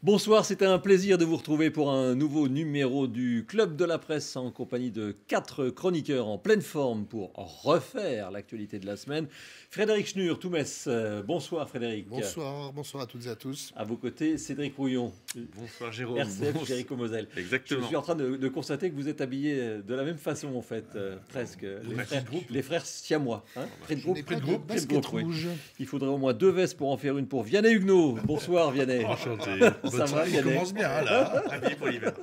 Bonsoir, c'était un plaisir de vous retrouver pour un nouveau numéro du Club de la Presse en compagnie de 4 chroniqueurs en pleine forme pour refaire l'actualité de la semaine. Frédéric Schnur, Toumès. Bonsoir Frédéric. Bonsoir, bonsoir à toutes et à tous. À vos côtés, Cédric Rouillon. Bonsoir Jérôme. RCF, Jéricho Moselle. Exactement. Je suis en train de constater que vous êtes habillés de la même façon en fait, presque. Les frères siamois. Hein, Je n'ai pas de basket rouge. Il faudrait au moins 2 vestes pour en faire une pour Vianney Huguenot. Bonsoir Vianney. Enchanté. Ça va, Il Vianney? commence bien là. Habillé pour l'hiver.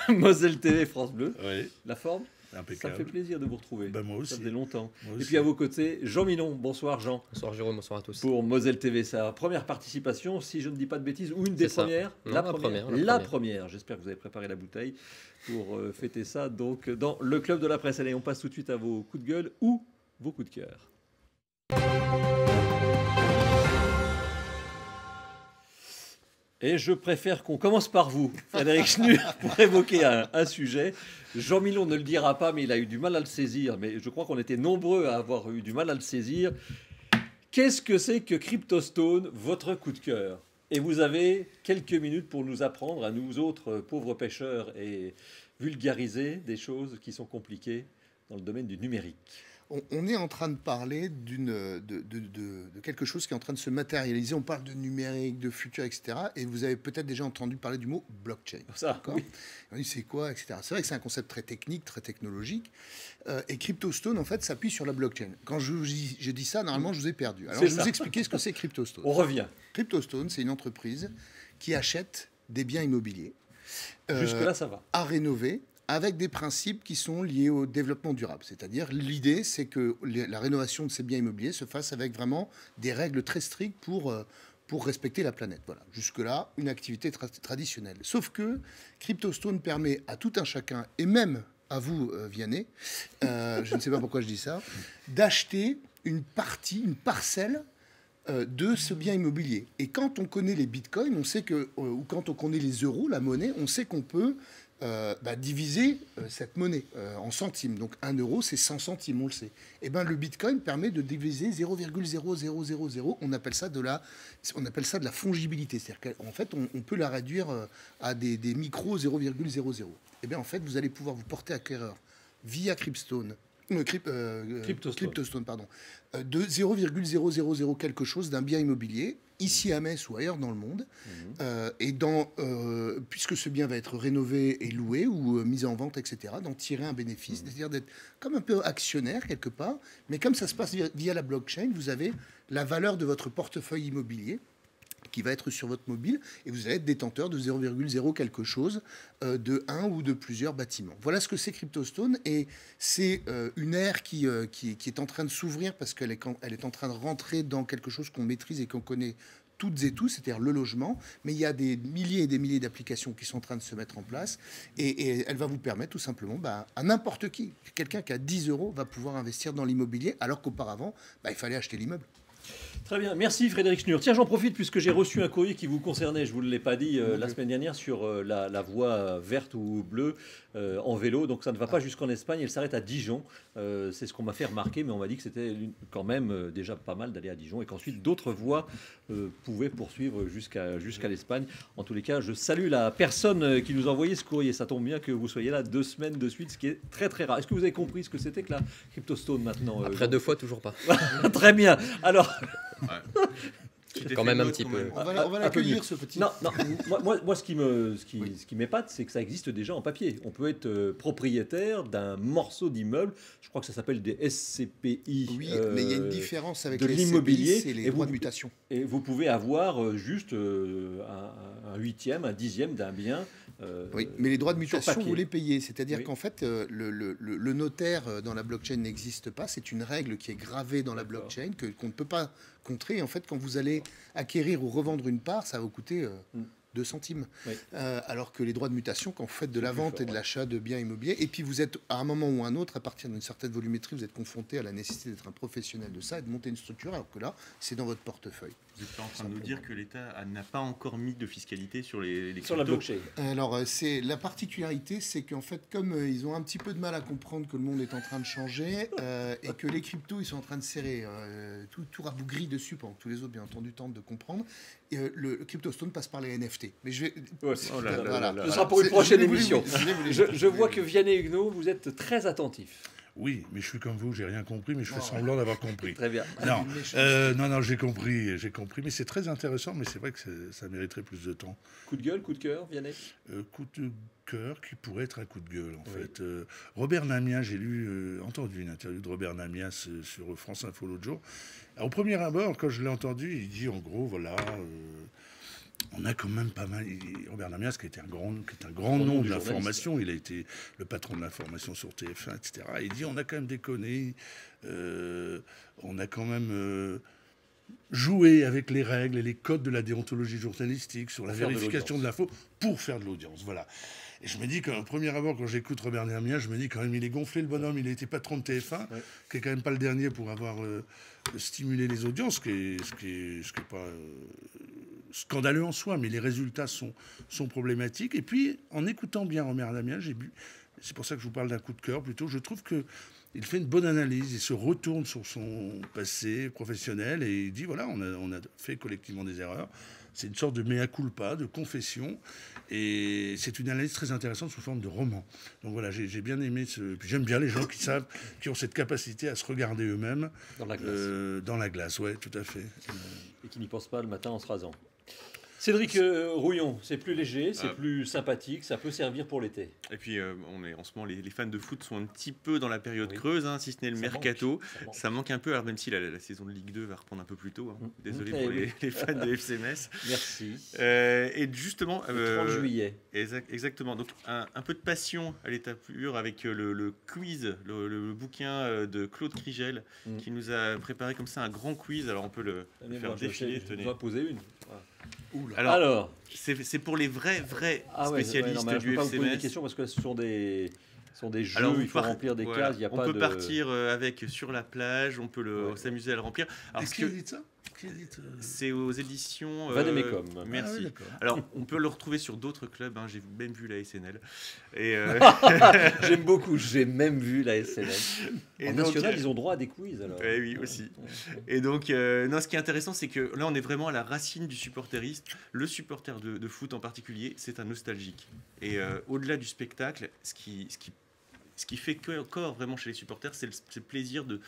Moselle TV, France Bleu. Oui, La forme? Ça me impeccable. fait plaisir de vous retrouver. Ben, moi Ça aussi. faisait longtemps. Moi Et aussi. puis à vos côtés, Jean Milon. Bonsoir Jean. Bonsoir Jérôme, bonsoir à tous. Pour Moselle TV, sa première participation, si je ne dis pas de bêtises, ou une des C'est ça. premières. Non, La la première. première. La première. J'espère que vous avez préparé la bouteille pour fêter ça. Donc dans le Club de la Presse. Allez, on passe tout de suite à vos coups de gueule ou vos coups de cœur. Et je préfère qu'on commence par vous, Frédéric Schnur, pour évoquer un sujet. Jean Milon ne le dira pas, mais il a eu du mal à le saisir. Mais je crois qu'on était nombreux à avoir eu du mal à le saisir. Qu'est-ce que c'est que CryptoStone, votre coup de cœur? Et vous avez quelques minutes pour nous apprendre, à nous autres pauvres pêcheurs, et vulgariser des choses qui sont compliquées dans le domaine du numérique. On est en train de parler de quelque chose qui est en train de se matérialiser. On parle de numérique, de futur, etc. Et vous avez peut-être déjà entendu parler du mot blockchain. Ça, D'accord. oui. On dit c'est quoi, etc. C'est vrai que c'est un concept très technique, très technologique. Et CryptoStone, en fait, s'appuie sur la blockchain. Quand je dis ça, normalement, je vous ai perdu. Alors, C'est je vais ça. vous expliquer ce que c'est CryptoStone. On revient. CryptoStone, c'est une entreprise qui achète des biens immobiliers Jusque-là, ça va. à rénover avec des principes qui sont liés au développement durable. C'est-à-dire, l'idée, c'est que la rénovation de ces biens immobiliers se fasse avec vraiment des règles très strictes pour respecter la planète. Voilà. Jusque-là, une activité traditionnelle. Sauf que CryptoStone permet à tout un chacun, et même à vous, Vianney, je ne sais pas pourquoi je dis ça, d'acheter une partie, une parcelle de ce bien immobilier. Et quand on connaît les bitcoins, on sait que, ou quand on connaît les euros, la monnaie, on sait qu'on peut diviser cette monnaie en centimes. Donc 1 euro, c'est 100 centimes, on le sait. Et ben le bitcoin permet de diviser 0,0000. On appelle ça de la fongibilité. C'est-à-dire qu'en fait, on peut la réduire à des micros 0,00. Et bien en fait, vous allez pouvoir vous porter acquéreur via CryptoStone, pardon, de 0,000 quelque chose d'un bien immobilier, ici à Metz ou ailleurs dans le monde. Et puisque ce bien va être rénové et loué ou mis en vente, etc., d'en tirer un bénéfice, c'est-à-dire d'être comme un peu actionnaire quelque part, mais comme ça se passe via la blockchain, vous avez la valeur de votre portefeuille immobilier qui va être sur votre mobile, et vous allez être détenteur de 0,0 quelque chose de un ou de plusieurs bâtiments. Voilà ce que c'est CryptoStone, et c'est une ère qui est en train de s'ouvrir parce qu'elle est en train de rentrer dans quelque chose qu'on maîtrise et qu'on connaît toutes et tous, c'est-à-dire le logement, mais il y a des milliers et des milliers d'applications qui sont en train de se mettre en place, et elle va vous permettre tout simplement, à n'importe qui, quelqu'un qui a 10 euros va pouvoir investir dans l'immobilier, alors qu'auparavant, il fallait acheter l'immeuble. Très bien, merci Frédéric Schnur. Tiens, j'en profite puisque j'ai reçu un courrier qui vous concernait, je ne vous l'ai pas dit la semaine dernière, sur la voie verte ou bleue en vélo. Donc ça ne va pas jusqu'en Espagne, elle s'arrête à Dijon. C'est ce qu'on m'a fait remarquer, mais on m'a dit que c'était quand même déjà pas mal d'aller à Dijon et qu'ensuite d'autres voies pouvaient poursuivre jusqu'à l'Espagne. En tous les cas, je salue la personne qui nous a envoyé ce courrier. Ça tombe bien que vous soyez là 2 semaines de suite, ce qui est très très rare. Est-ce que vous avez compris ce que c'était que la CryptoStone maintenant Après 2 fois, toujours pas. Très bien. Alors... Quand même un petit peu. On va l'accueillir, ce petit... Non, moi ce qui m'épate, c'est que ça existe déjà en papier. On peut être propriétaire d'un morceau d'immeuble, je crois que ça s'appelle des SCPI. Oui, mais il y a une différence avec de les l'immobilier, SCPI, c'est les droits de mutation. Et vous pouvez avoir juste un huitième, un dixième d'un bien. Oui, mais les droits de mutation, papier. vous les payez. C'est-à-dire Oui. qu'en fait, le notaire dans la blockchain n'existe pas. C'est une règle qui est gravée dans la blockchain, qu'on ne peut pas contrer. En fait, quand vous allez acquérir ou revendre une part, ça va vous coûter 2 centimes. Oui. Alors que les droits de mutation, quand vous faites de la C'est plus vente fort, et de l'achat de biens immobiliers, et puis vous êtes, à un moment ou à un autre, à partir d'une certaine volumétrie, vous êtes confronté à la nécessité d'être un professionnel de ça et de monter une structure, alors que là, c'est dans votre portefeuille. Vous êtes en train de nous dire que l'État n'a pas encore mis de fiscalité sur les Sur la cryptos. blockchain. Alors, c'est la particularité, c'est qu'en fait, comme ils ont un petit peu de mal à comprendre que le monde est en train de changer et que les cryptos, ils sont en train de serrer tout rabougri dessus pendant que tous les autres, bien entendu, tentent de comprendre. Le CryptoStone passe par les NFT. acheter. Mais je vais. Ouais, Oh là là voilà. là Ce là. sera pour une prochaine émission. Je Je vois que Vianney Huguenot, vous êtes très attentif. Oui, mais je suis comme vous, j'ai rien compris, mais je fais semblant d'avoir compris. Très bien. Non, non, j'ai compris, mais c'est très intéressant, mais c'est vrai que ça mériterait plus de temps. Coup de gueule, coup de cœur, Vianney. Coup de cœur qui pourrait être un coup de gueule, en fait. Robert Namias, j'ai entendu une interview de Robert Namias sur France Info l'autre jour. Alors, au premier abord, quand je l'ai entendu, il dit en gros, voilà... on a quand même pas mal. Robert Namias, qui est un grand nom de l'information, il a été le patron de l'information sur TF1, etc. Il dit on a quand même déconné, on a quand même joué avec les règles et les codes de la déontologie journalistique sur la vérification de l'info pour faire de l'audience. Voilà. Et je me dis qu'au premier abord, quand j'écoute Robert Namias, je me dis quand même, il est gonflé le bonhomme, il a été patron de TF1, qui est quand même pas le dernier pour avoir stimulé les audiences, ce qui est pas scandaleux en soi, mais les résultats sont problématiques. Et puis, en écoutant bien Robert Namias, c'est pour ça que je vous parle d'un coup de cœur plutôt, je trouve qu'il fait une bonne analyse, il se retourne sur son passé professionnel et il dit, voilà, on a fait collectivement des erreurs. C'est une sorte de mea culpa, de confession, et c'est une analyse très intéressante sous forme de roman. Donc voilà, j'ai bien aimé Puis j'aime bien les gens qui ont cette capacité à se regarder eux-mêmes Dans la glace. Dans la glace, ouais, tout à fait. Et qui n'y pense pas le matin en se rasant. Cédric Rouillon, c'est plus léger, c'est plus sympathique, ça peut servir pour l'été. Et puis, en ce moment, les fans de foot sont un petit peu dans la période creuse, hein, si ce n'est le mercato. Ça manque un peu, alors même si la saison de Ligue 2 va reprendre un peu plus tôt. Hein. Désolé pour les fans de FC Metz. Merci. Et justement... Le 30 juillet. Exactement. Donc, un peu de passion à l'état pur avec le quiz, le bouquin de Claude Krigel, qui nous a préparé comme ça un grand quiz. Alors, on peut le faire défiler. Je dois poser une. Alors, c'est pour les vrais spécialistes du pas FC vous poser des Metz. questions parce que ce sont des jeux, Alors, il faut remplir des cases. Il y a on pas peut de... partir avec sur la plage, on peut s'amuser à le remplir. Alors, Qui a dit ça c'est aux éditions Vademecum. Merci. Alors, on peut le retrouver sur d'autres clubs. Hein, j'ai même vu la SNL. Et J'aime beaucoup. J'ai même vu la SNL. Et en donc, national, ils ont droit à des quiz. Alors. Oui, aussi. Et donc, non, ce qui est intéressant, c'est que là, on est vraiment à la racine du supporterisme. Le supporter de foot en particulier, c'est un nostalgique. Et au-delà du spectacle, ce qui fait corps vraiment chez les supporters, c'est le plaisir de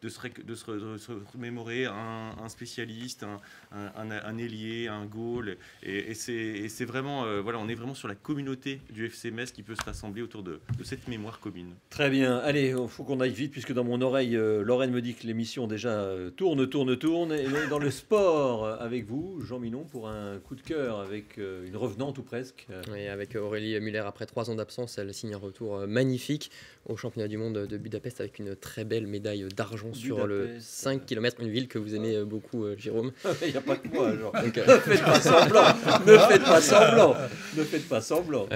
se remémorer un spécialiste, un ailier, un goal. Et c'est vraiment, voilà, on est vraiment sur la communauté du FC Metz qui peut se rassembler autour de cette mémoire commune. Très bien. Allez, il faut qu'on aille vite puisque dans mon oreille, Lorraine me dit que l'émission déjà tourne. Et on est dans le sport avec vous, Jean Minon, pour un coup de cœur avec une revenante ou presque. Oui, avec Aurélie Muller, après 3 ans d'absence, elle signe un retour magnifique au championnat du monde de Budapest avec une très belle médaille d'argent sur le 5 km, une ville que vous aimez beaucoup, Jérôme. Il n'y a pas que moi, genre. Donc, ne faites pas semblant. Ne faites pas semblant.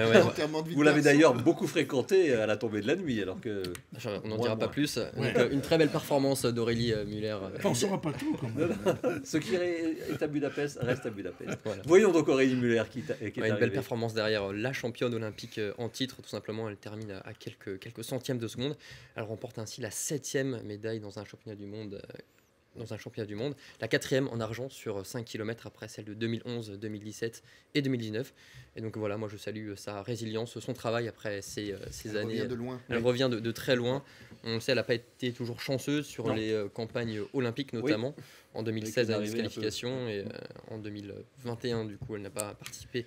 Vous l'avez d'ailleurs beaucoup fréquenté à la tombée de la nuit, alors que... On n'en dira pas plus. Donc, une très belle performance d'Aurélie Muller. On ne saura pas tout, quand même. Ce qui est à Budapest reste à Budapest. Voilà. Voyons donc Aurélie Muller qui est une belle performance derrière la championne olympique en titre, tout simplement. Elle termine à quelques centièmes de seconde. Elle remporte ainsi la 7e médaille dans un championnat du monde. La 4e en argent sur 5 km après celle de 2011, 2017 et 2019. Et donc voilà, moi je salue sa résilience, son travail après ces années. Revient de loin. Elle revient de très loin. On sait, elle n'a pas été toujours chanceuse sur les campagnes olympiques notamment. Oui. En 2016, elle a une disqualification et en 2021, du coup, elle n'a pas participé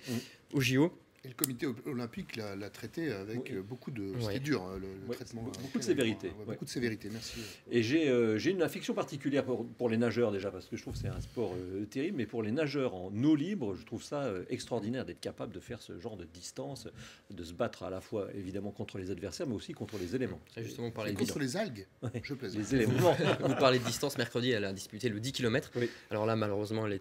au JO. Et le comité olympique l'a traité avec beaucoup de... C'était dur, le traitement. Beaucoup de sévérité. Beaucoup de sévérité, merci. Et j'ai une affection particulière pour les nageurs déjà, parce que je trouve que c'est un sport terrible, mais pour les nageurs en eau libre, je trouve ça extraordinaire d'être capable de faire ce genre de distance, de se battre à la fois évidemment contre les adversaires, mais aussi contre les éléments. Justement, contre les algues, je plaisante. Les éléments. Vous parlez de distance, mercredi, elle a disputé le 10 km. Oui. Alors là, malheureusement, elle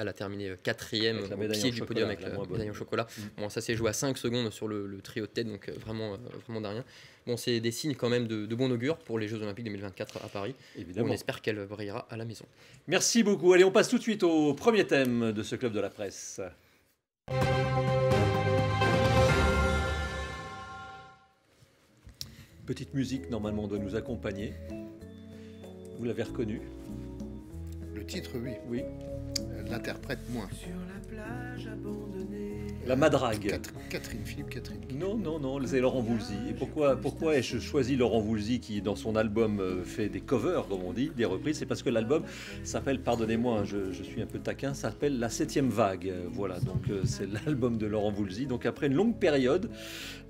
a terminé 4e au pied du podium avec la médaille au chocolat. Bon, ça s'est joué à 5 secondes sur le trio de tête, donc vraiment de rien. Bon, c'est des signes quand même de bon augure pour les Jeux Olympiques 2024 à Paris. Évidemment. On espère qu'elle brillera à la maison. Merci beaucoup. Allez, on passe tout de suite au premier thème de ce club de la presse. Petite musique, normalement, doit nous accompagner. Vous l'avez reconnu? Le titre, oui. Oui. l'interprète moins. La Madrague. Philippe Catherine. Non, c'est Laurent Voulzy. Et pourquoi ai-je choisi Laurent Voulzy qui, dans son album, fait des covers, comme on dit, des reprises? C'est parce que l'album s'appelle, pardonnez-moi, je suis un peu taquin, s'appelle La 7e vague. Voilà, donc c'est l'album de Laurent Voulzy. Donc après une longue période,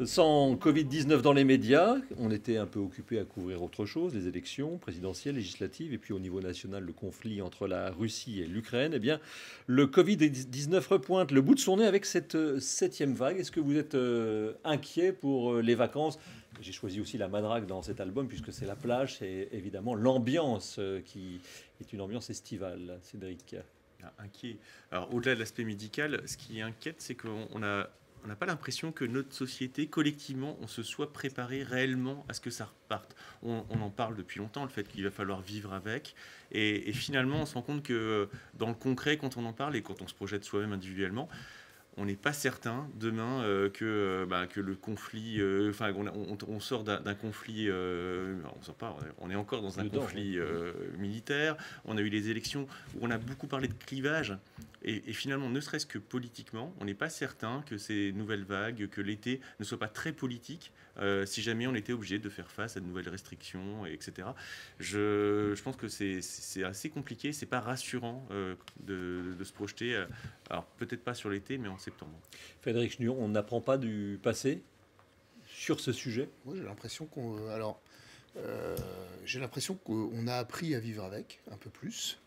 sans Covid-19 dans les médias, on était un peu occupé à couvrir autre chose, les élections présidentielles, législatives, et puis au niveau national, le conflit entre la Russie et l'Ukraine. Eh bien, le Covid-19 repointe le bout de son nez avec cette 7e vague. Est-ce que vous êtes inquiet pour les vacances? J'ai choisi aussi la Madrague dans cet album puisque c'est la plage, c'est évidemment l'ambiance qui est une ambiance estivale. Cédric. Inquiet. Alors au-delà de l'aspect médical, ce qui inquiète, c'est qu'on n'a pas l'impression que notre société, collectivement, on se soit préparé réellement à ce que ça reparte. On en parle depuis longtemps, le fait qu'il va falloir vivre avec. Et finalement, on se rend compte que dans le concret, quand on en parle et quand on se projette soi-même individuellement, on n'est pas certain demain que le conflit, on sort d'un conflit, on sort pas, on est encore dans un conflit militaire. On a eu les élections où on a beaucoup parlé de clivage et finalement, ne serait-ce que politiquement, on n'est pas certain que ces nouvelles vagues, que l'été ne soit pas très politique. Si jamais on était obligé de faire face à de nouvelles restrictions, etc. Je pense que c'est assez compliqué, c'est pas rassurant de se projeter, alors peut-être pas sur l'été, mais en septembre. Frédéric Schnur, on n'apprend pas du passé sur ce sujet? Moi, j'ai l'impression qu'on a appris à vivre avec, un peu plus.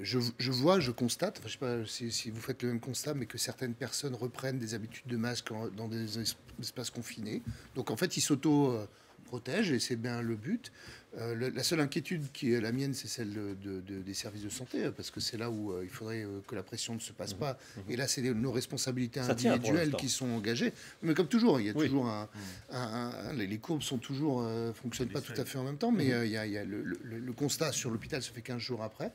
Je constate, je ne sais pas si vous faites le même constat, mais que certaines personnes reprennent des habitudes de masque dans des espaces confinés. Donc en fait, ils s'auto-protègent et c'est bien le but. La seule inquiétude qui est la mienne, c'est celle des services de santé, parce que c'est là où il faudrait que la pression ne se passe pas. Et là, c'est nos responsabilités individuelles qui sont engagées. Mais comme toujours, il y a toujours les courbes sont toujours fonctionnent pas tout à fait en même temps, mais il y a le constat sur l'hôpital se fait 15 jours après.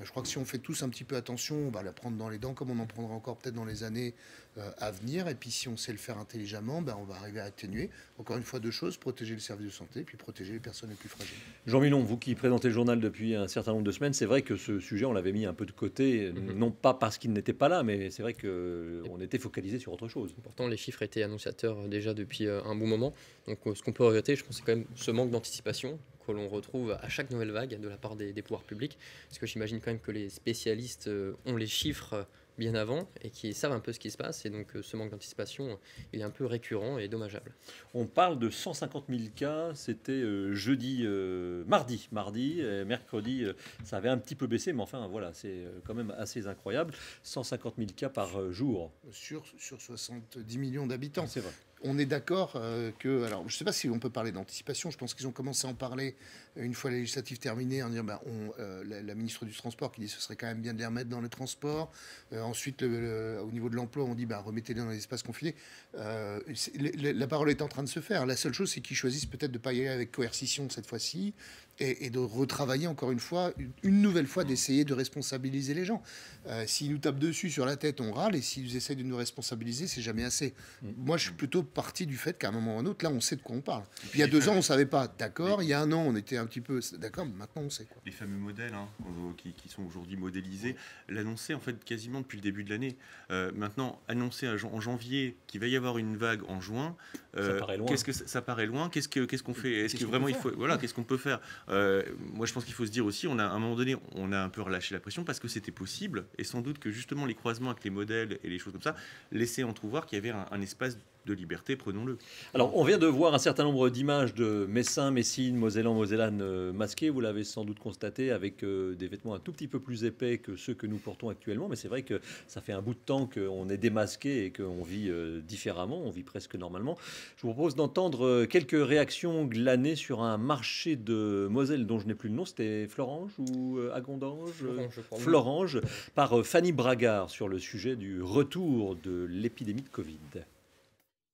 Je crois que si on fait tous un petit peu attention, on va la prendre dans les dents, comme on en prendra encore peut-être dans les années à venir. Et puis si on sait le faire intelligemment, on va arriver à atténuer. Encore une fois, 2 choses, protéger le service de santé, puis protéger les personnes les plus fragiles. Jean Milon, vous qui présentez le journal depuis un certain nombre de semaines, c'est vrai que ce sujet, on l'avait mis un peu de côté, non pas parce qu'il n'était pas là, mais c'est vrai qu'on était focalisé sur autre chose. Pourtant, les chiffres étaient annonciateurs déjà depuis un bon moment. Donc ce qu'on peut regretter, je pense, c'est quand même ce manque d'anticipation que l'on retrouve à chaque nouvelle vague de la part des pouvoirs publics. Parce que j'imagine quand même que les spécialistes ont les chiffres bien avant et qui savent un peu ce qui se passe. Et donc ce manque d'anticipation, il est un peu récurrent et dommageable. On parle de 150 000 cas, c'était mardi, mercredi, ça avait un petit peu baissé, mais enfin voilà, c'est quand même assez incroyable. 150 000 cas par jour. Sur 70 millions d'habitants. C'est vrai. On est d'accord que... Alors, je ne sais pas si on peut parler d'anticipation. Je pense qu'ils ont commencé à en parler une fois la législative terminée, en disant la ministre du Transport qui dit que ce serait quand même bien de les remettre dans les transports. Ensuite, au niveau de l'emploi, on dit remettez-les dans les espaces confinés. La parole est en train de se faire. La seule chose, c'est qu'ils choisissent peut-être de ne pas y aller avec coercition cette fois-ci et de retravailler encore une nouvelle fois, d'essayer de responsabiliser les gens. S'ils nous tapent dessus sur la tête, on râle, et s'ils essayent de nous responsabiliser, c'est jamais assez. Moi, je suis plutôt parti du fait qu'à un moment ou à un autre, là, on sait de quoi on parle. Puis, il y a 2 ans, on ne savait pas. D'accord. Il y a 1 an, on était un petit peu d'accord, mais maintenant, on sait. Les fameux modèles qui sont aujourd'hui modélisés, l'annonçaient en fait quasiment depuis le début de l'année. Maintenant, annoncer en janvier qu'il va y avoir une vague en juin, ça paraît loin. Ça paraît loin. Qu'est-ce qu'on fait? Est-ce que vraiment il faut... Voilà, qu'est-ce qu'on peut faire? Moi, je pense qu'il faut se dire aussi, à un moment donné, on a un peu relâché la pression parce que c'était possible, et sans doute que justement les croisements avec les modèles et les choses comme ça laissaient entrevoir qu'il y avait un espace de liberté, prenons-le. Alors, on vient de voir un certain nombre d'images de Messins, Messines, Mosellans, Mosellanes masqués. Vous l'avez sans doute constaté, avec des vêtements un tout petit peu plus épais que ceux que nous portons actuellement. Mais c'est vrai que ça fait un bout de temps qu'on est démasqué et qu'on vit différemment, on vit presque normalement. Je vous propose d'entendre quelques réactions glanées sur un marché de Moselle dont je n'ai plus le nom. C'était Florange ou Agondange Florange, par Fanny Bragard, sur le sujet du retour de l'épidémie de Covid.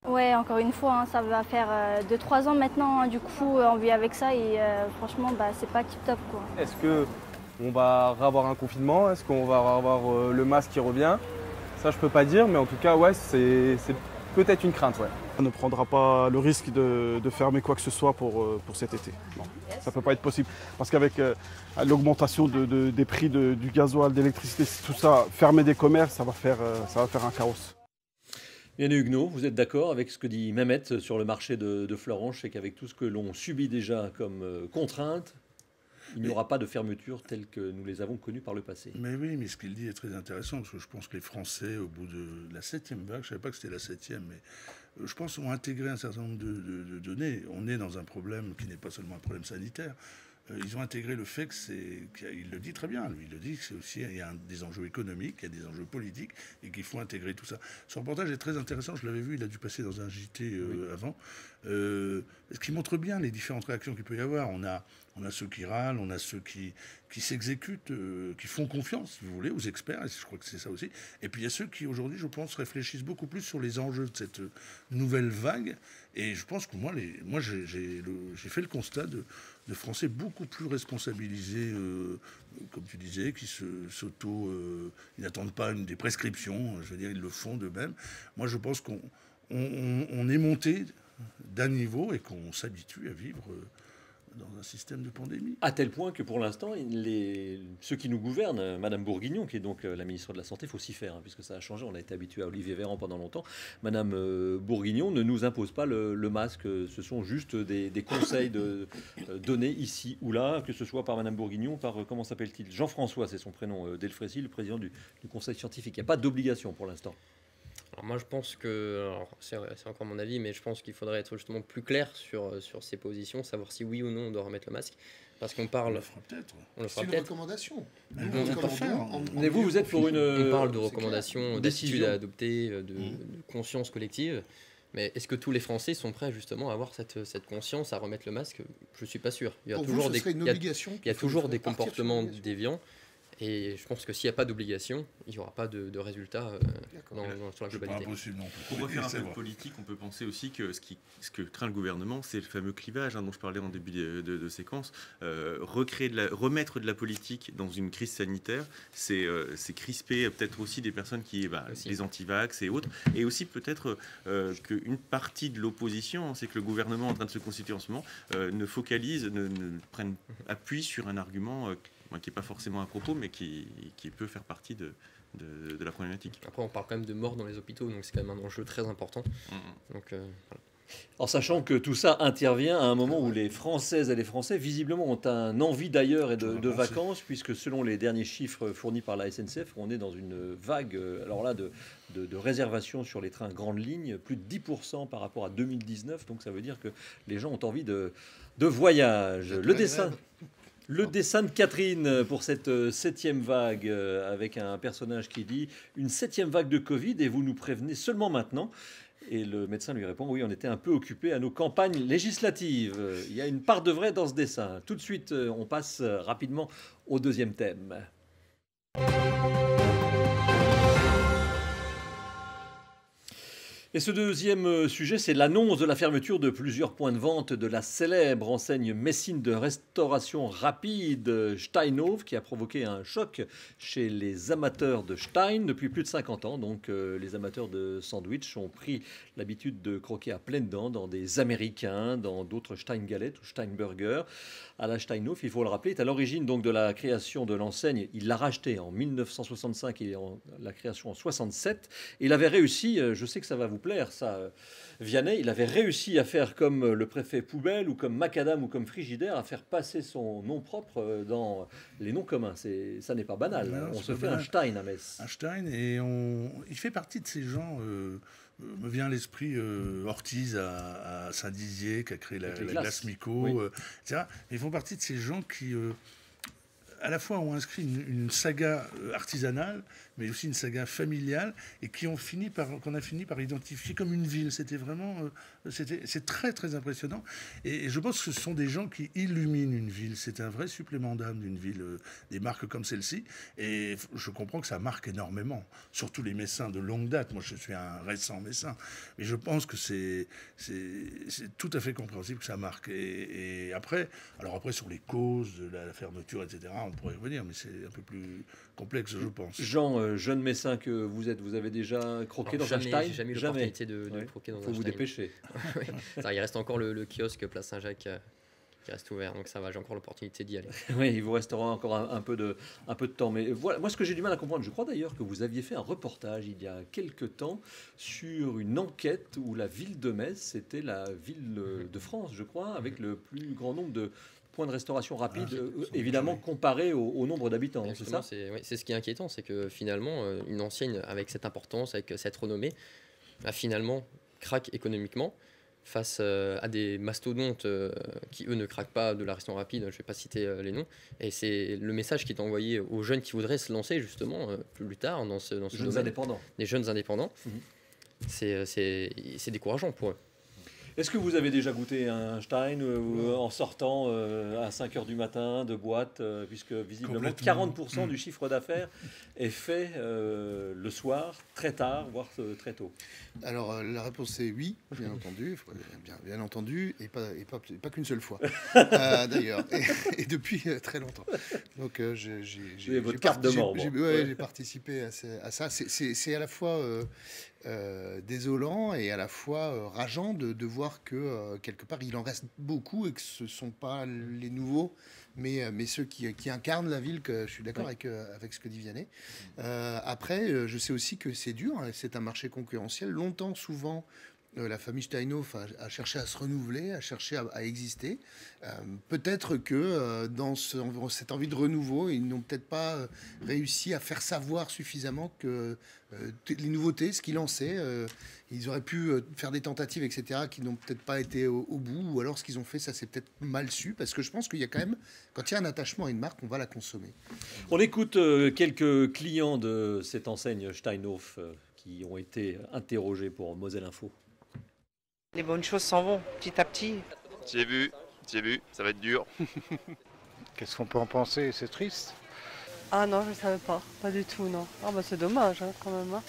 Ouais, encore une fois, ça va faire 2-3 ans maintenant, du coup on vit avec ça et franchement c'est pas tip top quoi. Est-ce qu'on va avoir un confinement? Est-ce qu'on va avoir le masque qui revient? Ça je peux pas dire, mais en tout cas ouais, c'est peut-être une crainte. Ouais. On ne prendra pas le risque de fermer quoi que ce soit pour cet été. Non. Ça ne peut pas être possible. Parce qu'avec l'augmentation des prix du gasoil, d'électricité, tout ça, fermer des commerces, ça va faire un chaos. Yann Huguenot, vous êtes d'accord avec ce que dit Mehmet sur le marché de Florange, c'est qu'avec tout ce que l'on subit déjà comme contraintes, il n'y aura pas de fermeture telles que nous les avons connues par le passé. Mais oui, mais ce qu'il dit est très intéressant, parce que je pense que les Français, au bout de la 7e vague, je ne savais pas que c'était la 7e, mais je pense ont intégré un certain nombre de données. On est dans un problème qui n'est pas seulement un problème sanitaire. Ils ont intégré le fait qu'il le dit très bien, lui, il le dit que c'est aussi, il y a des enjeux économiques, il y a des enjeux politiques, et qu'il faut intégrer tout ça. Ce reportage est très intéressant, je l'avais vu, il a dû passer dans un JT avant, ce qui montre bien les différentes réactions qu'il peut y avoir. On a ceux qui râlent, on a ceux qui s'exécutent, qui font confiance, si vous voulez, aux experts, et je crois que c'est ça aussi. Et puis il y a ceux qui, aujourd'hui, je pense, réfléchissent beaucoup plus sur les enjeux de cette nouvelle vague. Et je pense que moi j'ai fait le constat de Français beaucoup plus responsabilisés, comme tu disais, qui ils n'attendent pas des prescriptions, je veux dire, ils le font d'eux-mêmes. Moi, je pense qu'on est monté d'un niveau et qu'on s'habitue à vivre dans un système de pandémie. À tel point que pour l'instant, ceux qui nous gouvernent, Madame Bourguignon, qui est donc la ministre de la Santé, il faut s'y faire, puisque ça a changé, on a été habitué à Olivier Véran pendant longtemps. Madame Bourguignon ne nous impose pas le masque, ce sont juste des conseils donnés ici ou là, que ce soit par Madame Bourguignon, par, comment s'appelle-t-il, Jean-François, c'est son prénom, Delfrécy, le président du conseil scientifique. Il n'y a pas d'obligation pour l'instant. Alors moi je pense que, c'est encore mon avis, mais je pense qu'il faudrait être justement plus clair sur ces positions, savoir si oui ou non on doit remettre le masque. Parce qu'on parle... On le fera peut-être. C'est une recommandation. Mais vous êtes pour une... On parle de recommandations, d'attitudes à adopter, de conscience collective. Mais est-ce que tous les Français sont prêts justement à avoir cette conscience, à remettre le masque? Je ne suis pas sûr. Il y a toujours des comportements déviants. Et je pense que s'il n'y a pas d'obligation, il n'y aura pas de résultat sur la globalité. Impossible non plus. Pour refaire un peu de politique, on peut penser aussi que ce que craint le gouvernement, c'est le fameux clivage dont je parlais en début de séquence. Remettre de la politique dans une crise sanitaire, c'est crisper peut-être aussi des personnes les anti-vax et autres. Et aussi peut-être qu'une partie de l'opposition, c'est que le gouvernement en train de se constituer en ce moment, ne prenne appui sur un argument qui n'est pas forcément à propos, mais qui peut faire partie de la problématique. Après, on parle quand même de morts dans les hôpitaux, donc c'est quand même un enjeu très important. Donc, voilà. En sachant que tout ça intervient à un moment où les Françaises et les Français, visiblement, ont un envie d'ailleurs et de vacances, puisque selon les derniers chiffres fournis par la SNCF, on est dans une vague alors là, de réservations sur les trains grandes lignes, plus de 10% par rapport à 2019, donc ça veut dire que les gens ont envie de voyage. Le dessin de Catherine pour cette 7e vague, avec un personnage qui dit « Une 7e vague de Covid et vous nous prévenez seulement maintenant ». Et le médecin lui répond « Oui, on était un peu occupés à nos campagnes législatives ». Il y a une part de vrai dans ce dessin. Tout de suite, on passe rapidement au deuxième thème. Et ce deuxième sujet, c'est l'annonce de la fermeture de plusieurs points de vente de la célèbre enseigne messine de restauration rapide Steinhoff, qui a provoqué un choc chez les amateurs de Stein depuis plus de 50 ans. Donc les amateurs de sandwich ont pris l'habitude de croquer à pleines dents dans des Américains, dans d'autres Stein Galettes ou Stein Burger. Alain Steinhoff, il faut le rappeler, est à l'origine donc de la création de l'enseigne. Il l'a racheté en 1965 et la création en 67. Et il avait réussi, je sais que ça va vous plaire, ça, Vianney, il avait réussi à faire comme le préfet Poubelle ou comme Macadam ou comme Frigidaire, à faire passer son nom propre dans les noms communs. Ça n'est pas banal. Non, on se fait un Stein à Metz. Un Stein, et il fait partie de ces gens... me vient à l'esprit Ortiz à Saint-Dizier, qui a créé la glace Mico, oui. etc. Ils font partie de ces gens qui, à la fois, ont inscrit une saga artisanale, mais aussi une saga familiale, et qu'on a fini par identifier comme une ville. C'était vraiment... c'est très, très impressionnant. Et je pense que ce sont des gens qui illuminent une ville. C'est un vrai supplément d'âme d'une ville, des marques comme celle-ci. Et je comprends que ça marque énormément, surtout les Messins de longue date. Moi, je suis un récent Messin. Mais je pense que c'est tout à fait compréhensible que ça marque. Et après, sur les causes de la fermeture, etc., on pourrait y revenir, mais c'est un peu plus complexe, je pense. Jean, jeune Messin que vous êtes, vous avez déjà croqué dans un Stein? J'ai jamais eu l'opportunité de croquer dans un Stein. Faut vous dépêcher. Oui. Il reste encore le kiosque Place Saint-Jacques qui reste ouvert. Donc ça va, j'ai encore l'opportunité d'y aller. Oui, il vous restera encore un peu de temps. Mais voilà, moi, ce que j'ai du mal à comprendre, je crois d'ailleurs que vous aviez fait un reportage il y a quelque temps sur une enquête où la ville de Metz, c'était la ville de France, je crois, avec le plus grand nombre de points de restauration rapide, évidemment comparé au nombre d'habitants, c'est ça? C'est ce qui est inquiétant, c'est que finalement, une enseigne avec cette importance, avec cette renommée, finalement craque économiquement face à des mastodontes qui, eux, ne craquent pas de la restauration rapide. Je ne vais pas citer les noms. Et c'est le message qui est envoyé aux jeunes qui voudraient se lancer, justement, plus tard dans ce Jeunes domaine. indépendants. Des jeunes indépendants. C'est décourageant pour eux. Est-ce que vous avez déjà goûté un Stein en sortant à 5h du matin de boîte, puisque visiblement 40% du chiffre d'affaires est fait le soir, très tard, voire très tôt? Alors la réponse est oui, bien entendu, bien entendu, et pas qu'une seule fois, d'ailleurs, et depuis très longtemps. Donc j'ai votre carte de membre. J'ai participé à ça. C'est à la fois désolant et à la fois rageant de voir que quelque part il en reste beaucoup et que ce ne sont pas les nouveaux, mais ceux qui incarnent la ville, que je suis d'accord avec ce que dit Vianney. Après, je sais aussi que c'est dur, hein, c'est un marché concurrentiel. Longtemps, souvent, la famille Steinhoff a cherché à se renouveler, a cherché à exister. Peut-être que dans cette envie de renouveau, ils n'ont peut-être pas réussi à faire savoir suffisamment que les nouveautés, ce qu'ils lançaient, ils auraient pu faire des tentatives, etc., qui n'ont peut-être pas été au bout, ou alors ce qu'ils ont fait, ça c'est peut-être mal su, parce que je pense qu'il y a quand même, quand il y a un attachement à une marque, on va la consommer. On écoute quelques clients de cette enseigne Steinhoff qui ont été interrogés pour Moselle Info. Les bonnes choses s'en vont petit à petit. J'ai vu, ça va être dur. Qu'est-ce qu'on peut en penser? C'est triste. Ah non, je ne savais pas du tout, non. Ah bah c'est dommage hein, quand même. Hein.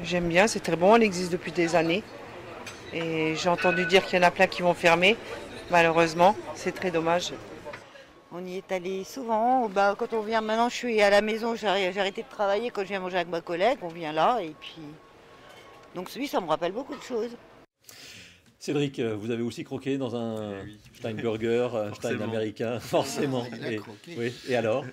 J'aime bien, c'est très bon, elle existe depuis des années. Et j'ai entendu dire qu'il y en a plein qui vont fermer. Malheureusement, c'est très dommage. On y est allé souvent. Bah, quand on vient maintenant, je suis à la maison, j'ai arrêté de travailler. Quand je viens manger avec ma collègue, on vient là. Et puis... Donc celui, ça me rappelle beaucoup de choses. Cédric, vous avez aussi croqué dans un Steinburger, Stein américain, forcément. Et alors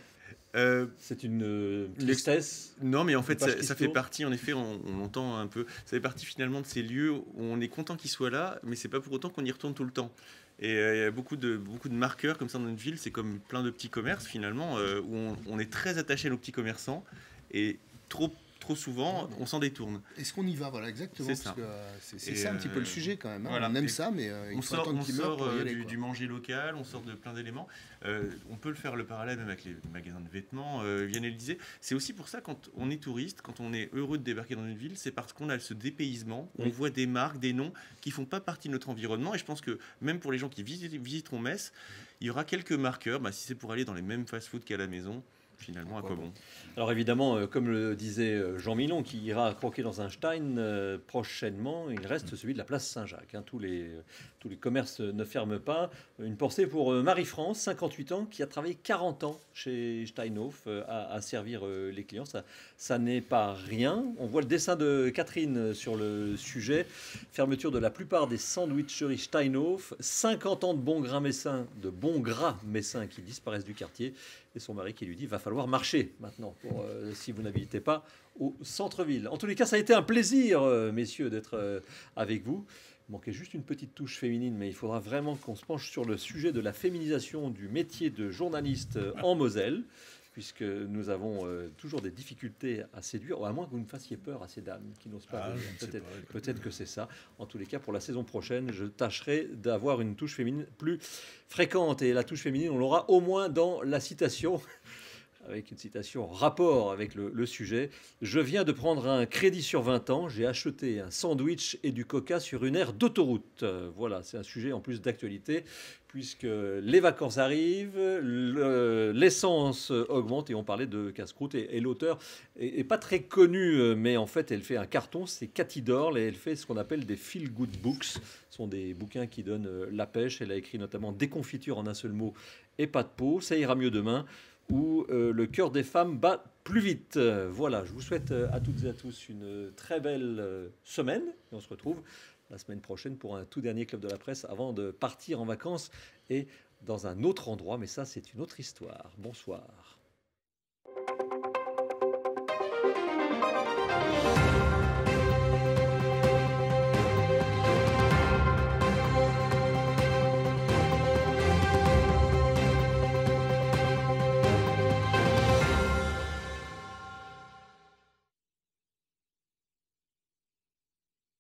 c'est une tristesse? Non, mais en fait, ça fait partie, en effet, on l'entend un peu, ça fait partie finalement de ces lieux où on est content qu'ils soient là, mais c'est pas pour autant qu'on y retourne tout le temps. Et il y a beaucoup de marqueurs comme ça dans une ville, c'est comme plein de petits commerces finalement, où on est très attaché à nos petits commerçants, et trop souvent, on s'en détourne. Est-ce qu'on y va? Voilà, exactement. C'est ça. C'est ça un petit peu le sujet quand même. Hein. Voilà. On aime ça, mais on sort du manger local, on sort de plein d'éléments. On peut le faire le parallèle même avec les magasins de vêtements. Vianney le disait. C'est aussi pour ça, quand on est touriste, quand on est heureux de débarquer dans une ville, c'est parce qu'on a ce dépaysement. On voit des marques, des noms qui font pas partie de notre environnement. Et je pense que même pour les gens qui visiteront Metz, il y aura quelques marqueurs. Si c'est pour aller dans les mêmes fast-food qu'à la maison, finalement, à quoi bon? Alors évidemment, comme le disait Jean Milon, qui ira croquer dans un Stein prochainement, il reste celui de la place Saint-Jacques. Tous les commerces ne ferment pas. Une pensée pour Marie-France, 58 ans, qui a travaillé 40 ans chez Steinhoff à servir les clients. Ça n'est pas rien. On voit le dessin de Catherine sur le sujet. Fermeture de la plupart des sandwicheries Steinhoff. 50 ans de bons gras messins qui disparaissent du quartier. Et son mari qui lui dit, va falloir marcher maintenant si vous n'habitez pas au centre-ville. En tous les cas, ça a été un plaisir, messieurs, d'être avec vous. Il manquait juste une petite touche féminine, mais il faudra vraiment qu'on se penche sur le sujet de la féminisation du métier de journaliste en Moselle, puisque nous avons toujours des difficultés à séduire, à moins que vous ne fassiez peur à ces dames qui n'osent pas venir. Peut-être que c'est ça. En tous les cas, pour la saison prochaine, je tâcherai d'avoir une touche féminine plus fréquente. Et la touche féminine, on l'aura au moins dans la citation, avec une citation en rapport avec le sujet. Je viens de prendre un crédit sur 20 ans. J'ai acheté un sandwich et du coca sur une aire d'autoroute. Voilà, c'est un sujet en plus d'actualité, puisque les vacances arrivent, l'essence augmente, et on parlait de casse-croûte. Et l'auteur est pas très connu, mais en fait, elle fait un carton. C'est Cathy Dorle, et elle fait ce qu'on appelle des feel-good books. Ce sont des bouquins qui donnent la pêche. Elle a écrit notamment Déconfiture en un seul mot et pas de peau. Ça ira mieux demain, où le cœur des femmes bat plus vite. Voilà, je vous souhaite à toutes et à tous une très belle semaine. Et on se retrouve la semaine prochaine pour un tout dernier Club de la Presse avant de partir en vacances et dans un autre endroit. Mais ça, c'est une autre histoire. Bonsoir.